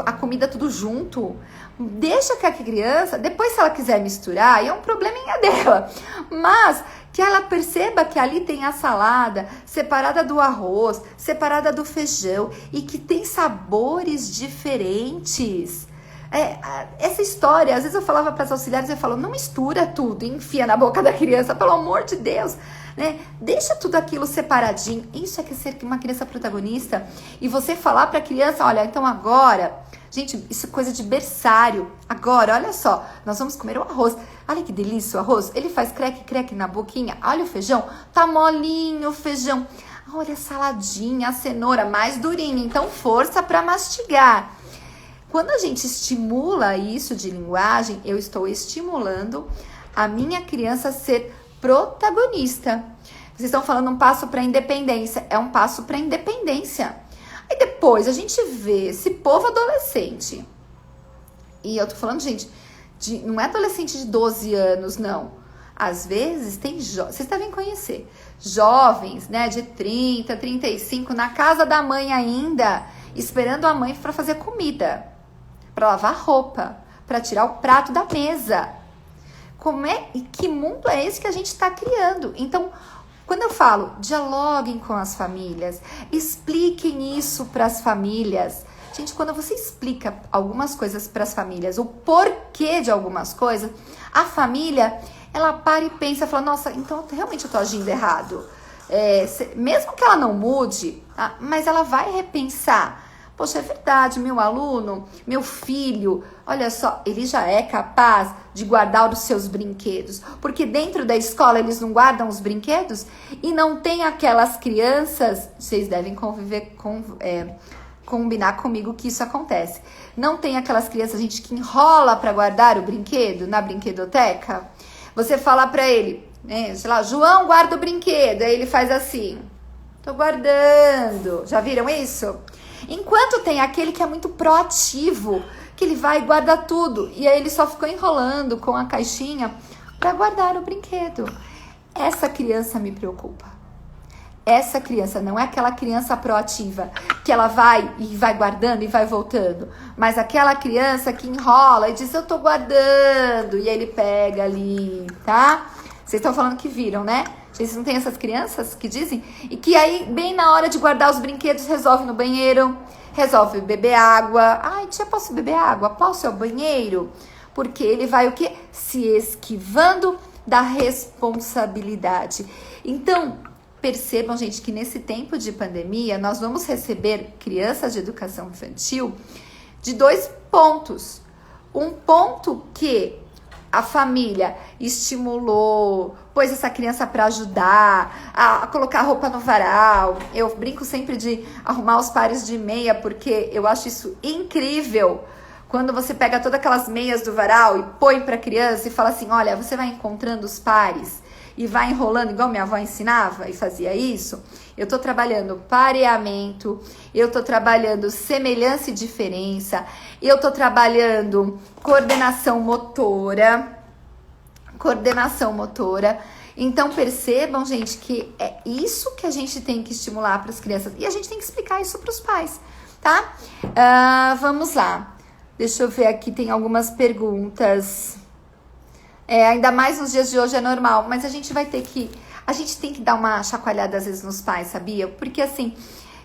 a comida tudo junto. Deixa que a criança, depois se ela quiser misturar, aí é um probleminha dela. Mas que ela perceba que ali tem a salada separada do arroz, separada do feijão e que tem sabores diferentes. Essa história, às vezes eu falava para as auxiliares, eu falo, não mistura tudo, enfia na boca da criança, pelo amor de Deus, né? Deixa tudo aquilo separadinho. Isso é que é ser uma criança protagonista. E você falar para a criança, olha, então agora, gente, isso é coisa de berçário. Agora, olha só, nós vamos comer o arroz. Olha que delícia o arroz. Ele faz creque na boquinha. Olha o feijão, tá molinho o feijão. Olha a saladinha, a cenoura mais durinha. Então, força para mastigar. Quando a gente estimula isso de linguagem, eu estou estimulando a minha criança a ser protagonista. Vocês estão falando um passo para a independência. É um passo para a independência. Aí depois a gente vê esse povo adolescente. E eu tô falando, gente, não é adolescente de 12 anos, não. Às vezes tem vocês devem conhecer. Jovens, né, de 30, 35, na casa da mãe ainda, esperando a mãe para fazer comida, para lavar roupa, para tirar o prato da mesa. E que mundo é esse que a gente está criando? Então, quando eu falo, dialoguem com as famílias, expliquem isso para as famílias. Gente, quando você explica algumas coisas para as famílias, o porquê de algumas coisas, a família, ela para e pensa, fala, nossa, então realmente eu tô agindo errado. Mesmo que ela não mude, tá? Mas ela vai repensar. Poxa, é verdade, meu aluno, meu filho, olha só, ele já é capaz de guardar os seus brinquedos. Porque dentro da escola eles não guardam os brinquedos e não tem aquelas crianças, vocês devem combinar comigo que isso acontece. Não tem aquelas crianças, gente, que enrola para guardar o brinquedo na brinquedoteca. Você fala para ele, né, sei lá, João, guarda o brinquedo. Aí ele faz assim, tô guardando. Já viram isso? Enquanto tem aquele que é muito proativo, que ele vai e guarda tudo. E aí ele só ficou enrolando com a caixinha para guardar o brinquedo. Essa criança me preocupa. Essa criança não é aquela criança proativa, que ela vai e vai guardando e vai voltando. Mas aquela criança que enrola e diz, eu tô guardando. E aí ele pega ali, tá? Vocês estão falando que viram, né? Vocês não tem essas crianças que dizem? E que aí, bem na hora de guardar os brinquedos, resolve ir no banheiro, resolve beber água. Ai, tia, posso beber água? Posso ir ao banheiro? Porque ele vai o quê? Se esquivando da responsabilidade. Então, percebam, gente, que nesse tempo de pandemia, nós vamos receber crianças de educação infantil de 2 pontos. Um ponto que a família estimulou, pôs essa criança para ajudar a colocar roupa no varal. Eu brinco sempre de arrumar os pares de meia, porque eu acho isso incrível. Quando você pega todas aquelas meias do varal e põe para a criança e fala assim, olha, você vai encontrando os pares e vai enrolando, igual minha avó ensinava e fazia isso. Eu tô trabalhando pareamento, eu tô trabalhando semelhança e diferença, eu tô trabalhando coordenação motora. Então percebam, gente, que é isso que a gente tem que estimular para as crianças e a gente tem que explicar isso para os pais, tá? Vamos lá. Deixa eu ver aqui, tem algumas perguntas. Ainda mais nos dias de hoje é normal, mas a gente tem que dar uma chacoalhada às vezes nos pais, sabia? Porque assim,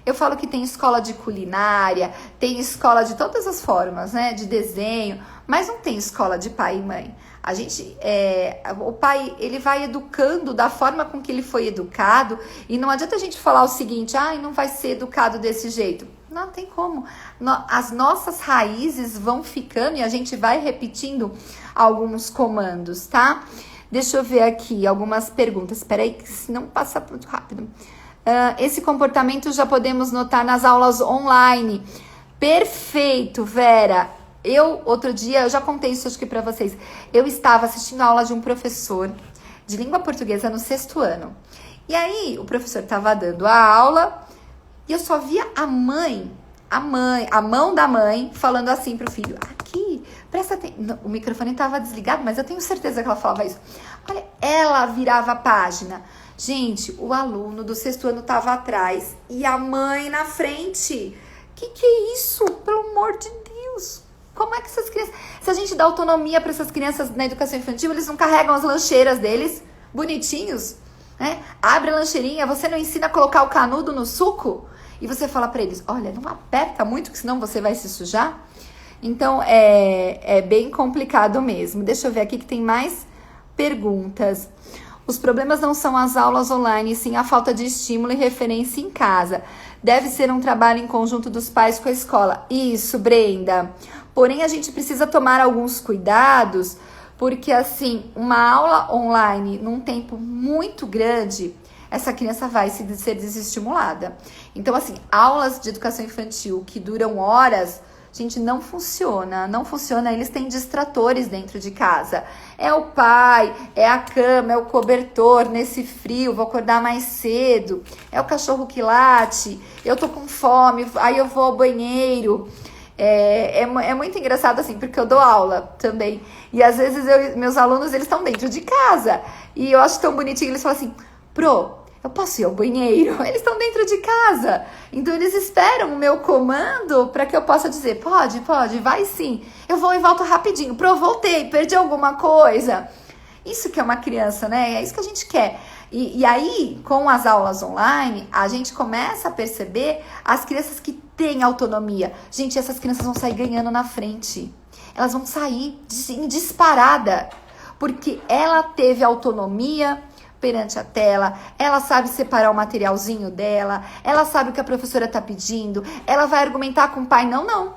eu falo que tem escola de culinária, tem escola de todas as formas, né? De desenho, mas não tem escola de pai e mãe. O pai, ele vai educando da forma com que ele foi educado e não adianta a gente falar o seguinte, não vai ser educado desse jeito. Não tem como. As nossas raízes vão ficando e a gente vai repetindo alguns comandos, tá? Deixa eu ver aqui algumas perguntas. Espera aí, que senão passa muito rápido. Esse comportamento já podemos notar nas aulas online. Perfeito, Vera. Outro dia, eu já contei isso acho que pra vocês. Eu estava assistindo a aula de um professor de língua portuguesa no 6º ano. E aí, o professor estava dando a aula e eu só via a mão da mãe falando assim pro filho. Aqui, presta atenção. O microfone estava desligado, mas eu tenho certeza que ela falava isso. Olha, ela virava a página. Gente, o aluno do 6º ano estava atrás e a mãe na frente. Que é isso? Pelo amor de Deus. Como é que essas crianças... Se a gente dá autonomia para essas crianças na educação infantil, eles não carregam as lancheiras deles, bonitinhos, né? Abre a lancheirinha, você não ensina a colocar o canudo no suco? E você fala para eles, olha, não aperta muito, que senão você vai se sujar. Então, é bem complicado mesmo. Deixa eu ver aqui que tem mais perguntas. Os problemas não são as aulas online, sim a falta de estímulo e referência em casa. Deve ser um trabalho em conjunto dos pais com a escola. Isso, Brenda. Porém, a gente precisa tomar alguns cuidados, porque, assim, uma aula online num tempo muito grande, essa criança vai ser desestimulada. Então, assim, aulas de educação infantil que duram horas, gente, não funciona. Não funciona, eles têm distratores dentro de casa. É o pai, é a cama, é o cobertor nesse frio, vou acordar mais cedo. É o cachorro que late, eu tô com fome, aí eu vou ao banheiro. É muito engraçado assim, porque eu dou aula também. E às vezes meus alunos, eles estão dentro de casa. E eu acho tão bonitinho, eles falam assim, eu posso ir ao banheiro? Eles estão dentro de casa. Então eles esperam o meu comando para que eu possa dizer, pode, vai sim. Eu vou e volto rapidinho. Voltei, perdi alguma coisa. Isso que é uma criança, né? É isso que a gente quer. E aí, com as aulas online, a gente começa a perceber as crianças que têm autonomia. Gente, essas crianças vão sair ganhando na frente. Elas vão sair em disparada. Porque ela teve autonomia perante a tela, ela sabe separar o materialzinho dela, ela sabe o que a professora está pedindo, ela vai argumentar com o pai, não,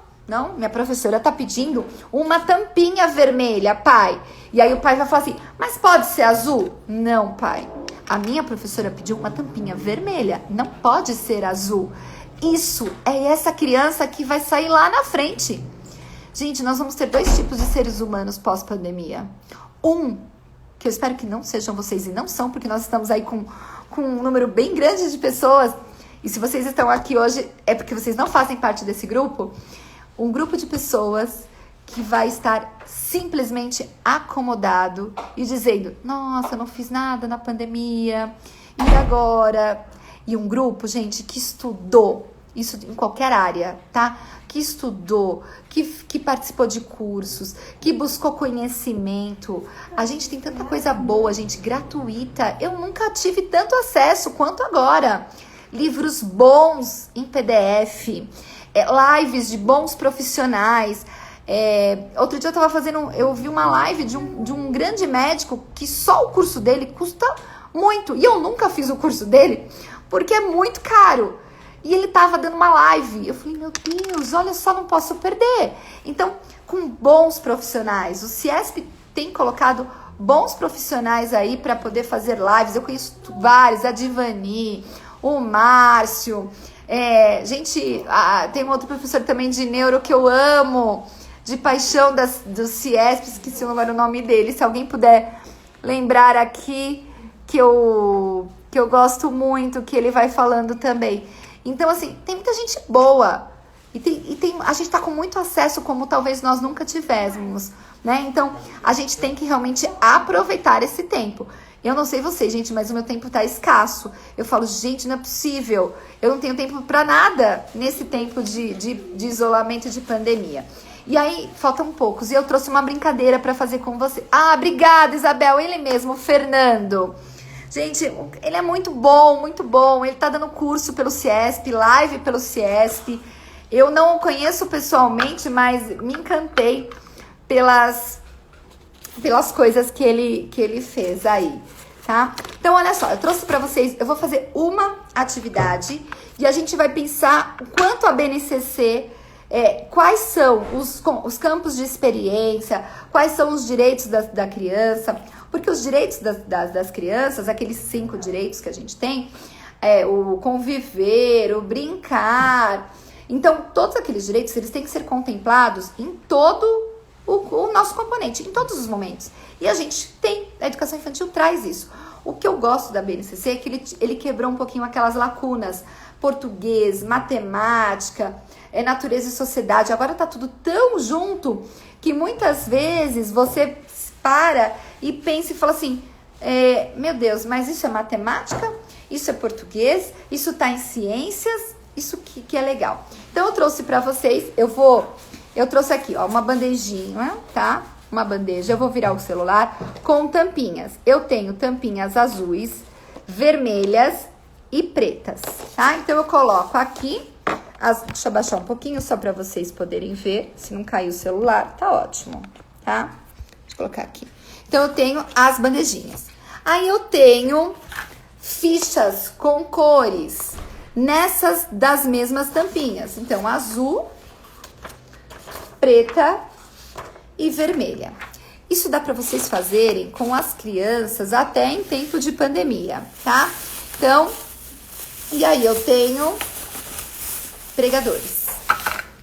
minha professora está pedindo uma tampinha vermelha, pai. E aí o pai vai falar assim, mas pode ser azul? Não, pai. A minha professora pediu uma tampinha vermelha, não pode ser azul. Isso é essa criança que vai sair lá na frente. Gente, nós vamos ter 2 tipos de seres humanos pós-pandemia. Que eu espero que não sejam vocês e não são, porque nós estamos aí com um número bem grande de pessoas. E se vocês estão aqui hoje, é porque vocês não fazem parte desse grupo. Um grupo de pessoas que vai estar simplesmente acomodado e dizendo, nossa, não fiz nada na pandemia, e agora? E um grupo, gente, que estudou, isso em qualquer área, tá? Que estudou, que participou de cursos, que buscou conhecimento. A gente tem tanta coisa boa, gente, gratuita. Eu nunca tive tanto acesso quanto agora. Livros bons em PDF, lives de bons profissionais. Outro dia eu vi uma live de um grande médico que só o curso dele custa muito. E eu nunca fiz o curso dele porque é muito caro. E ele tava dando uma live. Eu falei, meu Deus, olha só, não posso perder. Então, com bons profissionais. O CIESP tem colocado bons profissionais aí para poder fazer lives. Eu conheço vários, a Divani, o Márcio. Tem um outro professor também de neuro que eu amo, de paixão do CIESP, esqueci agora o nome dele. Se alguém puder lembrar aqui, que eu gosto muito, que ele vai falando também. Então, assim, tem muita gente boa. A gente tá com muito acesso como talvez nós nunca tivéssemos, né? Então, a gente tem que realmente aproveitar esse tempo. Eu não sei vocês, gente, mas o meu tempo tá escasso. Eu falo, gente, não é possível. Eu não tenho tempo pra nada nesse tempo de isolamento, de pandemia. E aí, faltam poucos. E eu trouxe uma brincadeira pra fazer com você. Ah, obrigada, Isabel. Ele mesmo, o Fernando. Gente, ele é muito bom, muito bom. Ele tá dando curso pelo CIESP, live pelo CIESP. Eu não o conheço pessoalmente, mas me encantei pelas coisas que ele fez aí, tá? Então, olha só, eu trouxe pra vocês, eu vou fazer uma atividade E a gente vai pensar o quanto a BNCC, quais são os campos de experiência, quais são os direitos da criança, porque os direitos das crianças, aqueles 5 direitos que a gente tem, o conviver, o brincar. Então, todos aqueles direitos, eles têm que ser contemplados em todo o nosso componente, em todos os momentos. E a gente a educação infantil traz isso. O que eu gosto da BNCC é que ele quebrou um pouquinho aquelas lacunas. Português, matemática, natureza e sociedade. Agora tá tudo tão junto que muitas vezes você para e pensa e fala assim, meu Deus, mas isso é matemática? Isso é português? Isso tá em ciências? Isso que é legal. Então eu trouxe para vocês, eu trouxe aqui, ó, uma bandejinha, tá? Uma bandeja, eu vou virar o celular com tampinhas. Eu tenho tampinhas azuis, vermelhas e pretas, tá? Então eu coloco aqui, deixa eu abaixar um pouquinho só para vocês poderem ver, se não cair o celular, tá ótimo, tá? Deixa eu colocar aqui. Então eu tenho as bandejinhas. Aí eu tenho fichas com cores nessas das mesmas tampinhas. Então azul, preta e vermelha. Isso dá para vocês fazerem com as crianças até em tempo de pandemia, tá? Então, e aí eu tenho pregadores.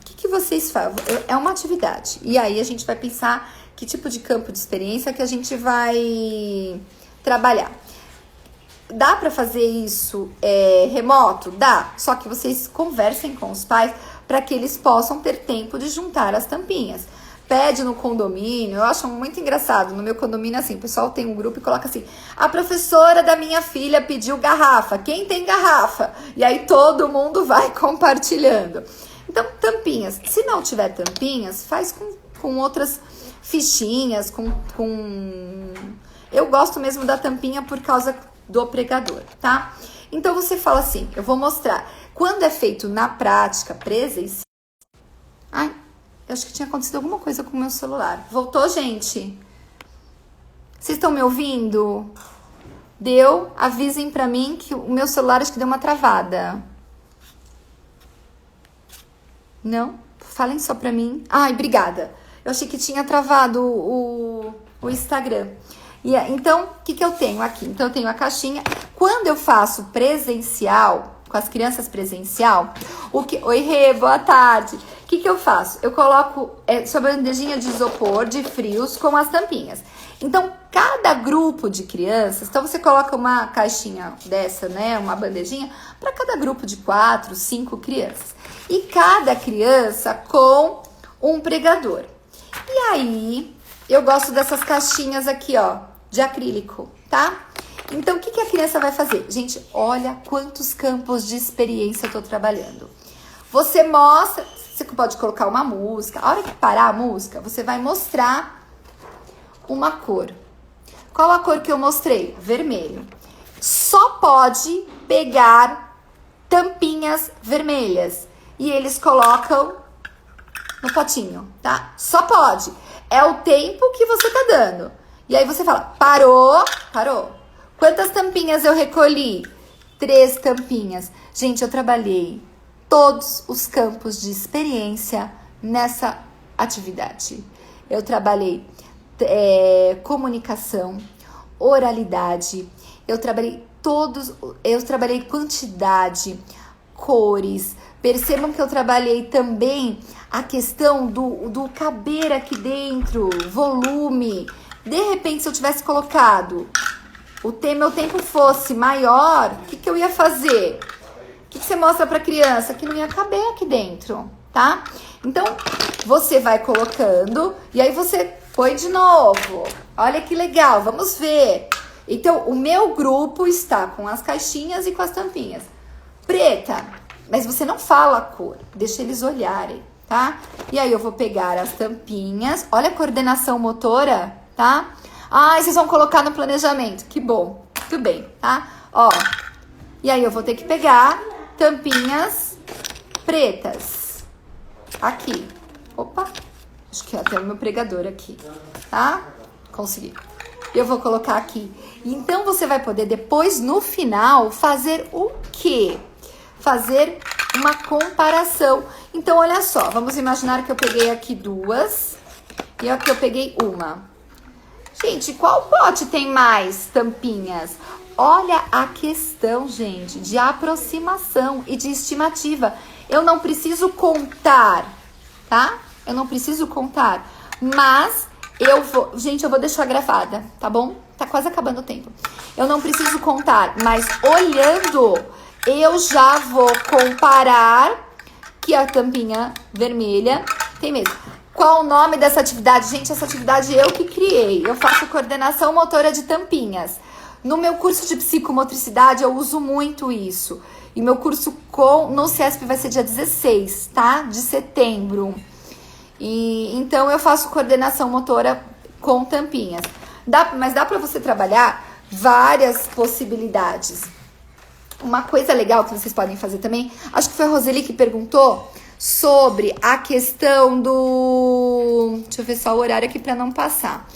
O que vocês fazem? É uma atividade. E aí a gente vai pensar que tipo de campo de experiência que a gente vai trabalhar. Dá para fazer isso remoto? Dá. Só que vocês conversem com os pais para que eles possam ter tempo de juntar as tampinhas. Pede no condomínio, eu acho muito engraçado. No meu condomínio, assim, o pessoal tem um grupo e coloca assim: a professora da minha filha pediu garrafa, quem tem garrafa? E aí todo mundo vai compartilhando. Então, tampinhas. Se não tiver tampinhas, faz com outras fichinhas, Eu gosto mesmo da tampinha por causa do pregador, tá? Então, você fala assim, eu vou mostrar. Quando é feito na prática, presencial... Ai, eu acho que tinha acontecido alguma coisa com o meu celular. Voltou, gente? Vocês estão me ouvindo? Deu? Avisem pra mim que o meu celular acho que deu uma travada. Não? Falem só pra mim. Ai, obrigada. Eu achei que tinha travado o Instagram. Então, o que eu tenho aqui? Então, eu tenho a caixinha. Quando eu faço presencial, com as crianças presencial, Oi, Rê, boa tarde. O que eu faço? Eu coloco sua bandejinha de isopor, de frios, com as tampinhas. Então, cada grupo de crianças, então você coloca uma caixinha dessa, né, uma bandejinha, para cada grupo de 4, 5 crianças. E cada criança com um pregador. E aí, eu gosto dessas caixinhas aqui, ó, de acrílico, tá? Então, o que a criança vai fazer? Gente, olha quantos campos de experiência eu tô trabalhando. Você mostra, você pode colocar uma música. A hora que parar a música, você vai mostrar uma cor. Qual a cor que eu mostrei? Vermelho. Só pode pegar tampinhas vermelhas. E eles colocam no potinho, tá? Só pode. É o tempo que você tá dando. E aí você fala, parou, parou. Quantas tampinhas eu recolhi? 3 tampinhas. Gente, eu trabalhei todos os campos de experiência nessa atividade. Eu trabalhei comunicação, oralidade, eu trabalhei quantidade, cores. Percebam que eu trabalhei também a questão do caber aqui dentro, volume. De repente, se eu tivesse colocado meu tempo fosse maior, o que eu ia fazer? O que você mostra para a criança? Que não ia caber aqui dentro, tá? Então, você vai colocando e aí você põe de novo. Olha que legal, vamos ver. Então, o meu grupo está com as caixinhas e com as tampinhas. Preta, mas você não fala a cor, deixa eles olharem, tá? E aí eu vou pegar as tampinhas, olha a coordenação motora, tá? Ah, vocês vão colocar no planejamento, que bom, tudo bem, tá? Ó, e aí eu vou ter que pegar tampinhas pretas, aqui, opa, acho que até o meu pregador aqui, tá? Consegui. Eu vou colocar aqui. Então, você vai poder depois, no final, fazer o quê? fazer uma comparação. Então, olha só, vamos imaginar que eu peguei aqui 2 e aqui eu peguei uma. Gente, qual pote tem mais tampinhas? Olha a questão, gente, de aproximação e de estimativa. Eu não preciso contar, tá? Eu não preciso contar, mas eu vou... Gente, eu vou deixar gravada, tá bom? Tá quase acabando o tempo. Eu não preciso contar, mas olhando, eu já vou comparar que a tampinha vermelha tem mesmo. Qual o nome dessa atividade? Gente, essa atividade eu que criei. Eu faço coordenação motora de tampinhas. No meu curso de psicomotricidade, eu uso muito isso. E meu curso no CIESP vai ser dia 16, tá? De setembro. E então eu faço coordenação motora com tampinhas. Mas dá pra você trabalhar várias possibilidades. Uma coisa legal que vocês podem fazer também, acho que foi a Roseli que perguntou sobre a questão do... Deixa eu ver só o horário aqui pra não passar.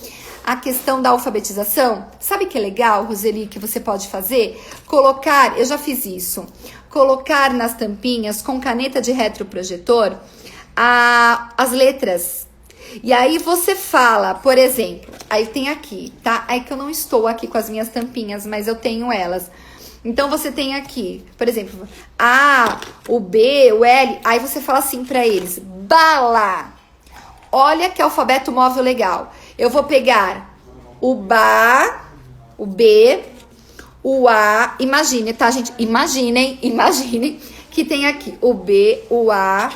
A questão da alfabetização. Sabe que é legal, Roseli, que você pode fazer? Colocar, eu já fiz isso, colocar nas tampinhas com caneta de retroprojetor as letras. E aí você fala, por exemplo, aí tem aqui, tá? Aí que eu não estou aqui com as minhas tampinhas, mas eu tenho elas. Então você tem aqui, por exemplo, A, o B, o L, aí você fala assim pra eles, bala. Olha que alfabeto móvel legal. Eu vou pegar o BA, o B, o A, imagine, tá, gente? Imaginem que tem aqui o B, o A,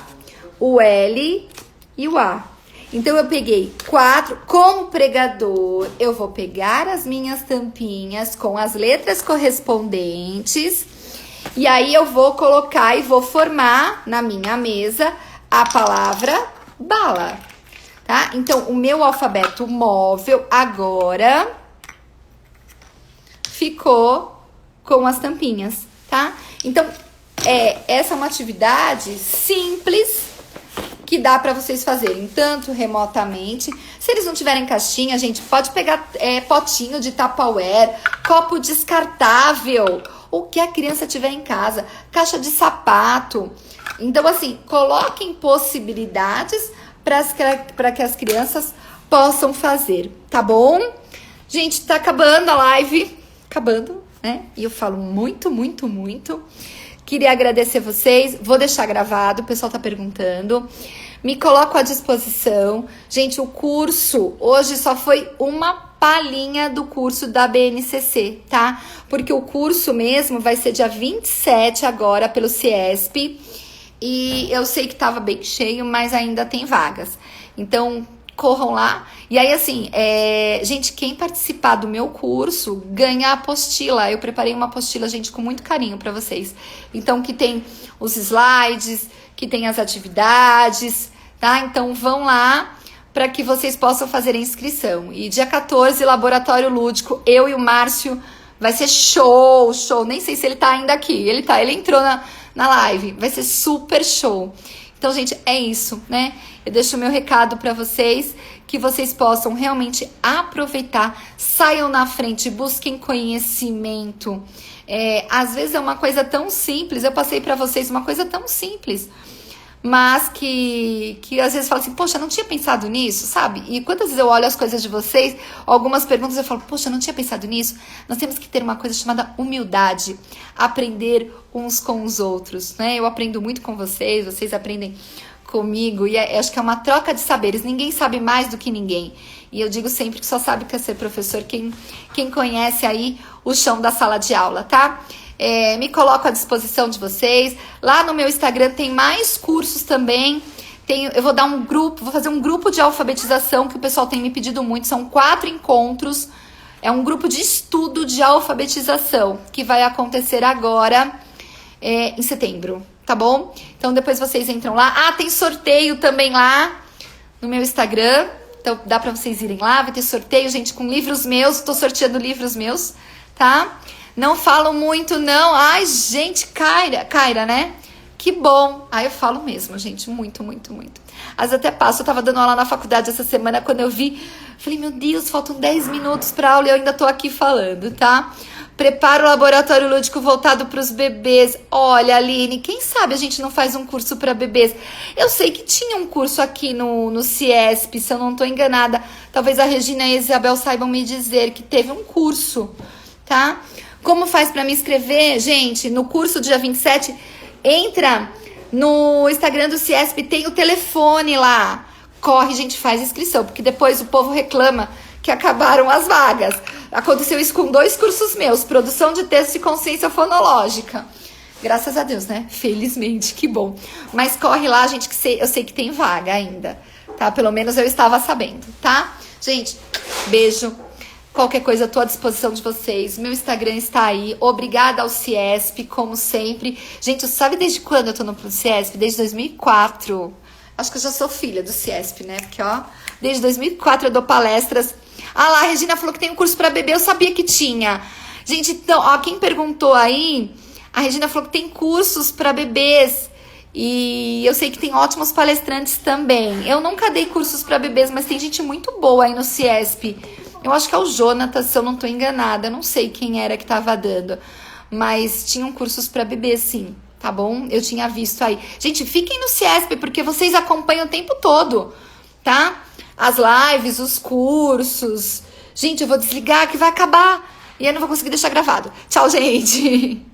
o L e o A. Então, eu peguei 4 com o pregador. Eu vou pegar as minhas tampinhas com as letras correspondentes. E aí, eu vou colocar e vou formar na minha mesa a palavra bala. Tá? Então, o meu alfabeto móvel agora ficou com as tampinhas, tá? Então, essa é uma atividade simples que dá para vocês fazerem, tanto remotamente. Se eles não tiverem caixinha, gente, pode pegar potinho de Tupperware, copo descartável, o que a criança tiver em casa, caixa de sapato. Então, assim, coloquem possibilidades para que as crianças possam fazer, tá bom? Gente, tá acabando a live, acabando, né? E eu falo muito. Queria agradecer vocês, vou deixar gravado, o pessoal tá perguntando. Me coloco à disposição. Gente, o curso hoje só foi uma palhinha do curso da BNCC, tá? Porque o curso mesmo vai ser dia 27 agora pelo CIESP. E eu sei que tava bem cheio, mas ainda tem vagas. Então, corram lá. E aí, assim, gente, quem participar do meu curso ganha a apostila. Eu preparei uma apostila, gente, com muito carinho pra vocês. Então, que tem os slides, que tem as atividades, tá? Então, vão lá para que vocês possam fazer a inscrição. E dia 14, Laboratório Lúdico, eu e o Márcio, vai ser show. Nem sei se ele tá ainda aqui. Ele entrou na live. Vai ser super show. Então, gente, é isso, né? Eu deixo o meu recado para vocês, que vocês possam realmente aproveitar, saiam na frente, busquem conhecimento. Às vezes é uma coisa tão simples, eu passei para vocês uma coisa tão simples, mas que às vezes fala assim, poxa, não tinha pensado nisso, sabe? E quantas vezes eu olho as coisas de vocês, algumas perguntas eu falo, poxa, não tinha pensado nisso. Nós temos que ter uma coisa chamada humildade, aprender uns com os outros, né? Eu aprendo muito com vocês, vocês aprendem comigo, e acho que é uma troca de saberes, ninguém sabe mais do que ninguém. E eu digo sempre que só sabe o que é ser professor quem conhece aí o chão da sala de aula, tá? Me coloco à disposição de vocês. Lá no meu Instagram tem mais cursos também. Eu vou dar vou fazer um grupo de alfabetização que o pessoal tem me pedido muito. São 4 encontros. É um grupo de estudo de alfabetização que vai acontecer agora em setembro, tá bom? Então depois vocês entram lá. Tem sorteio também lá no meu Instagram. Então dá pra vocês irem lá. Vai ter sorteio, gente, com livros meus. Tô sorteando livros meus, tá? Não falo muito, não. Ai, gente, Kaira, né? Que bom. Aí eu falo mesmo, gente, muito, muito, muito. Às vezes até passo, eu tava dando aula na faculdade essa semana, quando eu vi, falei, meu Deus, faltam 10 minutos pra aula e eu ainda tô aqui falando, tá? Prepara o laboratório lúdico voltado para os bebês. Olha, Aline, quem sabe a gente não faz um curso para bebês? Eu sei que tinha um curso aqui no Ciesp, se eu não tô enganada. Talvez a Regina e a Isabel saibam me dizer que teve um curso, tá? Como faz para me inscrever? Gente, no curso do dia 27, entra no Instagram do Ciesp, tem o telefone lá. Corre, gente, faz inscrição, porque depois o povo reclama que acabaram as vagas. Aconteceu isso com 2 cursos meus, produção de texto e consciência fonológica. Graças a Deus, né? Felizmente, que bom. Mas corre lá, gente, que eu sei que tem vaga ainda, tá? Pelo menos eu estava sabendo, tá? Gente, beijo. Qualquer coisa, eu tô à disposição de vocês. Meu Instagram está aí. Obrigada ao Ciesp, como sempre. Gente, sabe desde quando eu tô no Ciesp? Desde 2004. Acho que eu já sou filha do Ciesp, né? Porque, ó, desde 2004 eu dou palestras. Ah lá, a Regina falou que tem um curso para bebê. Eu sabia que tinha. Gente, então, ó, quem perguntou aí, a Regina falou que tem cursos para bebês. E eu sei que tem ótimos palestrantes também. Eu nunca dei cursos para bebês, mas tem gente muito boa aí no Ciesp. Eu acho que é o Jonatas, se eu não tô enganada. Eu não sei quem era que tava dando. Mas tinham cursos para bebês, sim. Tá bom? Eu tinha visto aí. Gente, fiquem no Ciesp, porque vocês acompanham o tempo todo, tá? As lives, os cursos. Gente, eu vou desligar que vai acabar. E eu não vou conseguir deixar gravado. Tchau, gente!